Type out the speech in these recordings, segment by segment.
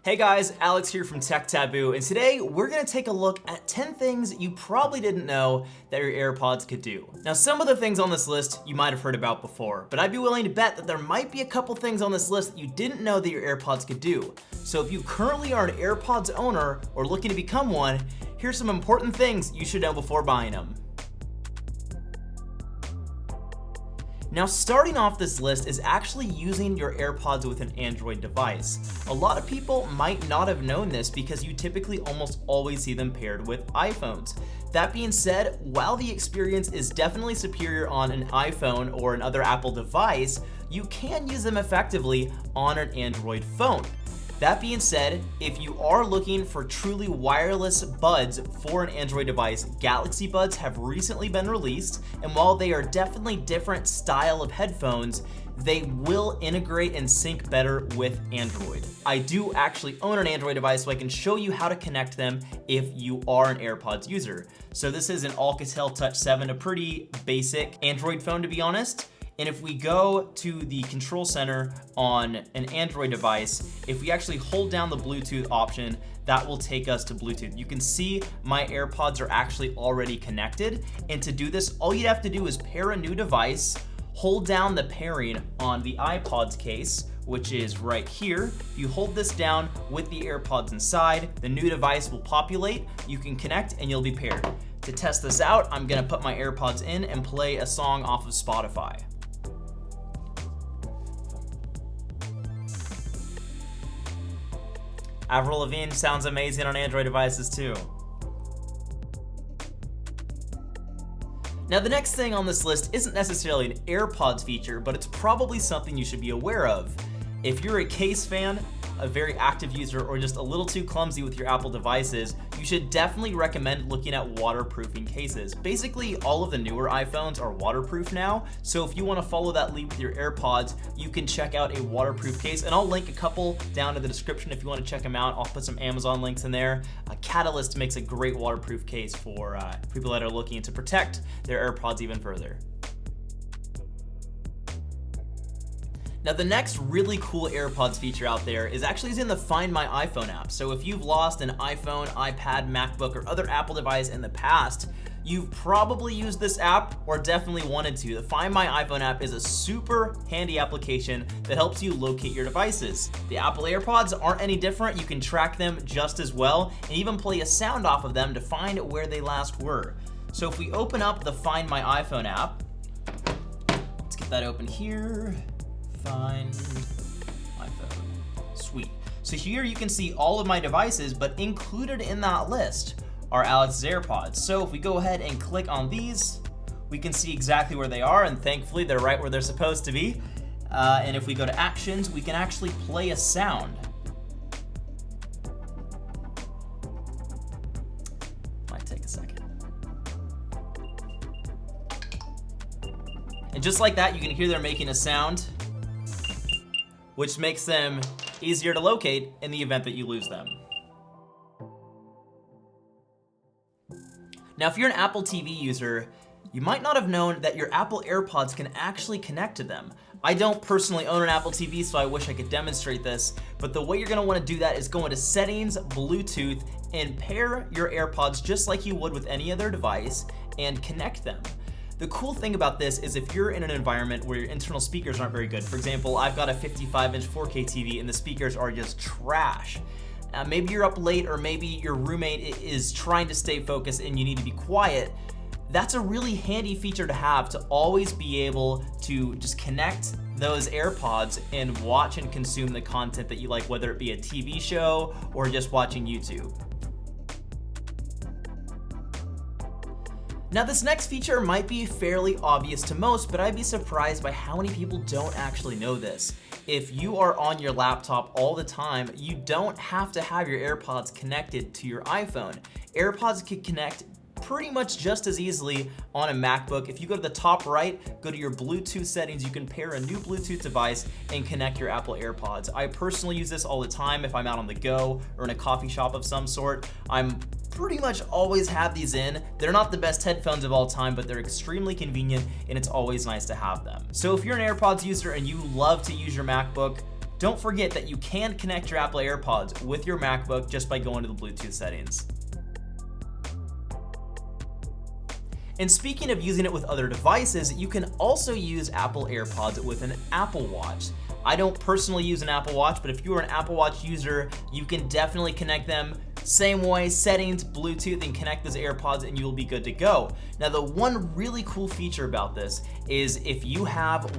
Hey guys, Alex here from TechTaboo, and today we're gonna take a look at 10 things you probably didn't know that your AirPods could do. Now, some of the things on this list you might have heard about before, but I'd be willing to bet that there might be a couple things on this list that you didn't know that your AirPods could do. So if you currently are an AirPods owner or looking to become one, here's some important things you should know before buying them. Now, starting off this list is actually using your AirPods with an Android device. A lot of people might not have known this because you typically almost always see them paired with iPhones. That being said, while the experience is definitely superior on an iPhone or another Apple device, you can use them effectively on an Android phone. That being said, if you are looking for truly wireless buds for an Android device, Galaxy Buds have recently been released, and while they are definitely different style of headphones, they will integrate and sync better with Android. I do actually own an Android device, so I can show you how to connect them if you are an AirPods user. So this is an Alcatel Touch 7, a pretty basic Android phone, to be honest. And if we go to the control center on an Android device, if we actually hold down the Bluetooth option, that will take us to Bluetooth. You can see my AirPods are actually already connected. And to do this, all you'd have to do is pair a new device, hold down the pairing on the iPods case, which is right here. If you hold this down with the AirPods inside, the new device will populate, you can connect, and you'll be paired. To test this out, I'm gonna put my AirPods in and play a song off of Spotify. Avril Lavigne sounds amazing on Android devices too. Now, the next thing on this list isn't necessarily an AirPods feature, but it's probably something you should be aware of. If you're a case fan, a very active user, or just a little too clumsy with your Apple devices, you should definitely recommend looking at waterproofing cases. Basically, all of the newer iPhones are waterproof now, so if you want to follow that lead with your AirPods, you can check out a waterproof case, and I'll link a couple down in the description if you want to check them out. I'll put some Amazon links in there. Catalyst makes a great waterproof case for people that are looking to protect their AirPods even further. Now, the next really cool AirPods feature out there is actually in the Find My iPhone app. So if you've lost an iPhone, iPad, MacBook, or other Apple device in the past, you've probably used this app or definitely wanted to. The Find My iPhone app is a super handy application that helps you locate your devices. The Apple AirPods aren't any different. You can track them just as well and even play a sound off of them to find where they last were. So if we open up the Find My iPhone app, let's get that open here. Find my phone. Sweet. So here you can see all of my devices, but included in that list are Alex's AirPods. So if we go ahead and click on these, we can see exactly where they are, and thankfully they're right where they're supposed to be. And if we go to actions, we can actually play a sound. Might take a second. And just like that, you can hear they're making a sound, which makes them easier to locate in the event that you lose them. Now, if you're an Apple TV user, you might not have known that your Apple AirPods can actually connect to them. I don't personally own an Apple TV, so I wish I could demonstrate this, but the way you're gonna wanna do that is go into Settings, Bluetooth, and pair your AirPods just like you would with any other device and connect them. The cool thing about this is if you're in an environment where your internal speakers aren't very good, for example, I've got a 55-inch 4K TV and the speakers are just trash. Maybe you're up late, or maybe your roommate is trying to stay focused and you need to be quiet. That's a really handy feature to have, to always be able to just connect those AirPods and watch and consume the content that you like, whether it be a TV show or just watching YouTube. Now, this next feature might be fairly obvious to most, but I'd be surprised by how many people don't actually know this. If you are on your laptop all the time, you don't have to have your AirPods connected to your iPhone. AirPods can connect pretty much just as easily on a MacBook. If you go to the top right, go to your Bluetooth settings, you can pair a new Bluetooth device and connect your Apple AirPods. I personally use this all the time if I'm out on the go or in a coffee shop of some sort. I'm pretty much always have these in. They're not the best headphones of all time, but they're extremely convenient and it's always nice to have them. So if you're an AirPods user and you love to use your MacBook, don't forget that you can connect your Apple AirPods with your MacBook just by going to the Bluetooth settings. And speaking of using it with other devices, you can also use Apple AirPods with an Apple Watch. I don't personally use an Apple Watch, but if you are an Apple Watch user, you can definitely connect them. Same way, settings, Bluetooth, and connect those AirPods and you'll be good to go. Now, the one really cool feature about this is if you have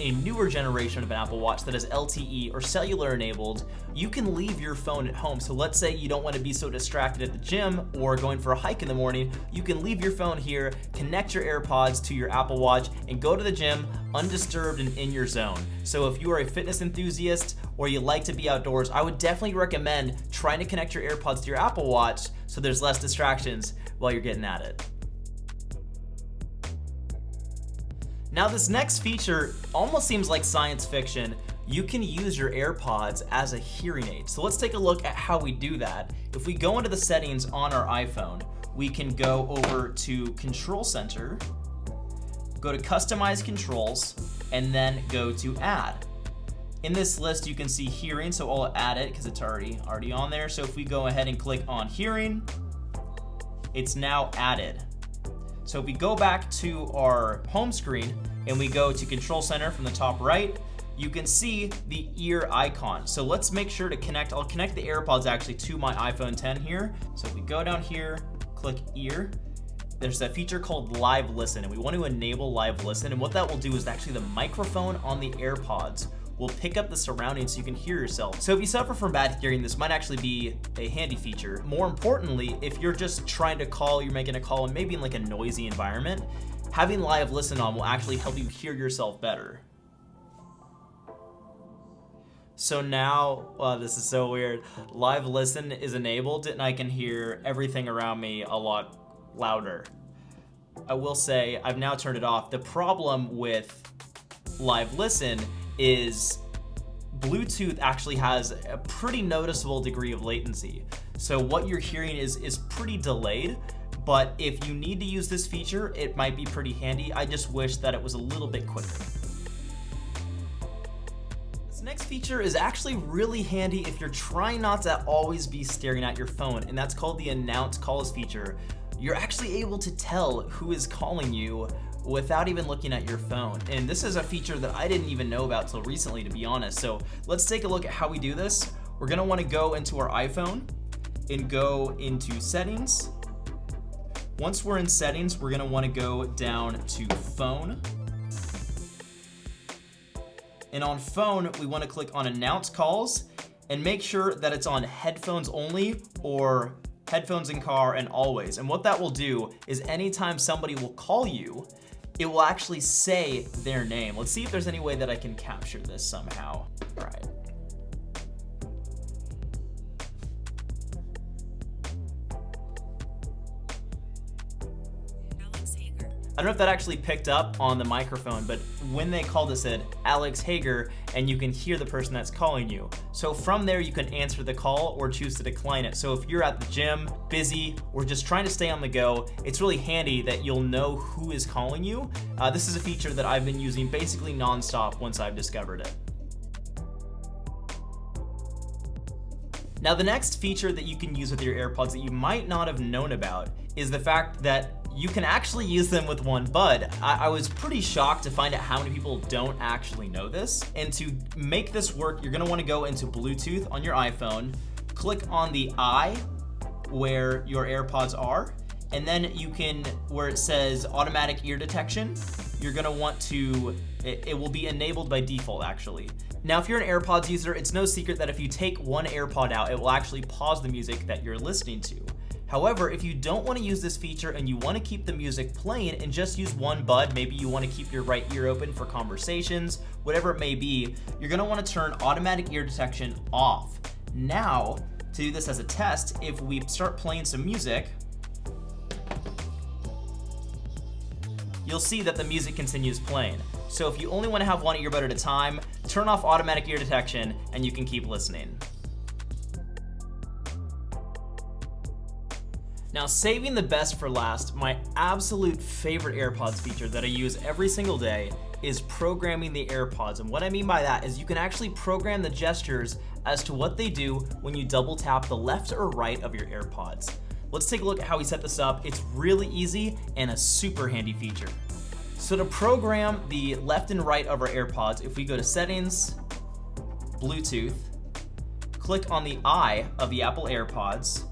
a newer generation of an Apple Watch that is LTE or cellular enabled, you can leave your phone at home. So let's say you don't want to be so distracted at the gym or going for a hike in the morning, you can leave your phone here, connect your AirPods to your Apple Watch, and go to the gym undisturbed and in your zone. So if you are a fitness enthusiast or you like to be outdoors, I would definitely recommend trying to connect your AirPods to your Apple Watch so there's less distractions while you're getting at it. Now, this next feature almost seems like science fiction. You can use your AirPods as a hearing aid. So let's take a look at how we do that. If we go into the settings on our iPhone, we can go over to Control Center, go to Customize Controls, and then go to Add. In this list, you can see hearing, so I'll add it because it's already on there. So if we go ahead and click on hearing, it's now added. So if we go back to our home screen and we go to Control Center from the top right, you can see the ear icon. So let's make sure to connect, I'll connect the AirPods actually to my iPhone 10 here. So if we go down here, click ear, there's a feature called Live Listen, and we want to enable Live Listen. And what that will do is actually the microphone on the AirPods will pick up the surroundings so you can hear yourself. So if you suffer from bad hearing, this might actually be a handy feature. More importantly, if you're just trying to call, you're making a call and maybe in like a noisy environment, having Live Listen on will actually help you hear yourself better. So now, this is so weird. Live Listen is enabled and I can hear everything around me a lot louder. I will say I've now turned it off. The problem with Live Listen is Bluetooth actually has a pretty noticeable degree of latency. So what you're hearing is pretty delayed, but if you need to use this feature, it might be pretty handy. I just wish that it was a little bit quicker. This next feature is actually really handy if you're trying not to always be staring at your phone, and that's called the Announce Calls feature. You're actually able to tell who is calling you without even looking at your phone. And this is a feature that I didn't even know about till recently, to be honest. So let's take a look at how we do this. We're gonna wanna go into our iPhone and go into settings. Once we're in settings, we're gonna wanna go down to phone. And on phone, we wanna click on Announce Calls and make sure that it's on headphones only or headphones in car and always. And what that will do is anytime somebody will call you, it will actually say their name. Let's see if there's any way that I can capture this somehow. All right. I don't know if that actually picked up on the microphone, but when they called, it said Alex Hager, and you can hear the person that's calling you. So from there, you can answer the call or choose to decline it. So if you're at the gym, busy, or just trying to stay on the go, it's really handy that you'll know who is calling you. This is a feature that I've been using basically nonstop once I've discovered it. Now, the next feature that you can use with your AirPods that you might not have known about is the fact that you can actually use them with one bud. I was pretty shocked to find out how many people don't actually know this. And to make this work, you're gonna wanna go into Bluetooth on your iPhone, click on the eye where your AirPods are, and then you can, where it says automatic ear detection, you're gonna want to, it will be enabled by default actually. Now, if you're an AirPods user, it's no secret that if you take one AirPod out, it will actually pause the music that you're listening to. However, if you don't want to use this feature and you want to keep the music playing and just use one bud, maybe you want to keep your right ear open for conversations, whatever it may be, you're going to want to turn automatic ear detection off. Now, to do this as a test, if we start playing some music, you'll see that the music continues playing. So if you only want to have one earbud at a time, turn off automatic ear detection and you can keep listening. Now, saving the best for last, my absolute favorite AirPods feature that I use every single day is programming the AirPods. And what I mean by that is you can actually program the gestures as to what they do when you double tap the left or right of your AirPods. Let's take a look at how we set this up. It's really easy and a super handy feature. So to program the left and right of our AirPods, if we go to Settings, Bluetooth, click on the eye of the Apple AirPods.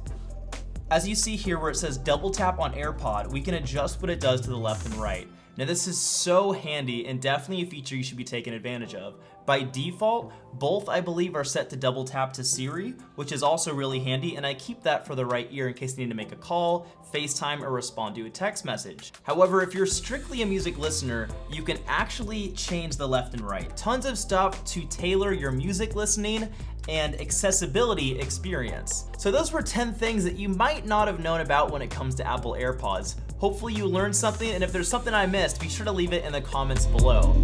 As you see here where it says double tap on AirPod, we can adjust what it does to the left and right. Now this is so handy and definitely a feature you should be taking advantage of. By default, both I believe are set to double tap to Siri, which is also really handy, and I keep that for the right ear in case I need to make a call, FaceTime, or respond to a text message. However, if you're strictly a music listener, you can actually change the left and right. Tons of stuff to tailor your music listening and accessibility experience. So those were 10 things that you might not have known about when it comes to Apple AirPods. Hopefully you learned something, and if there's something I missed, be sure to leave it in the comments below.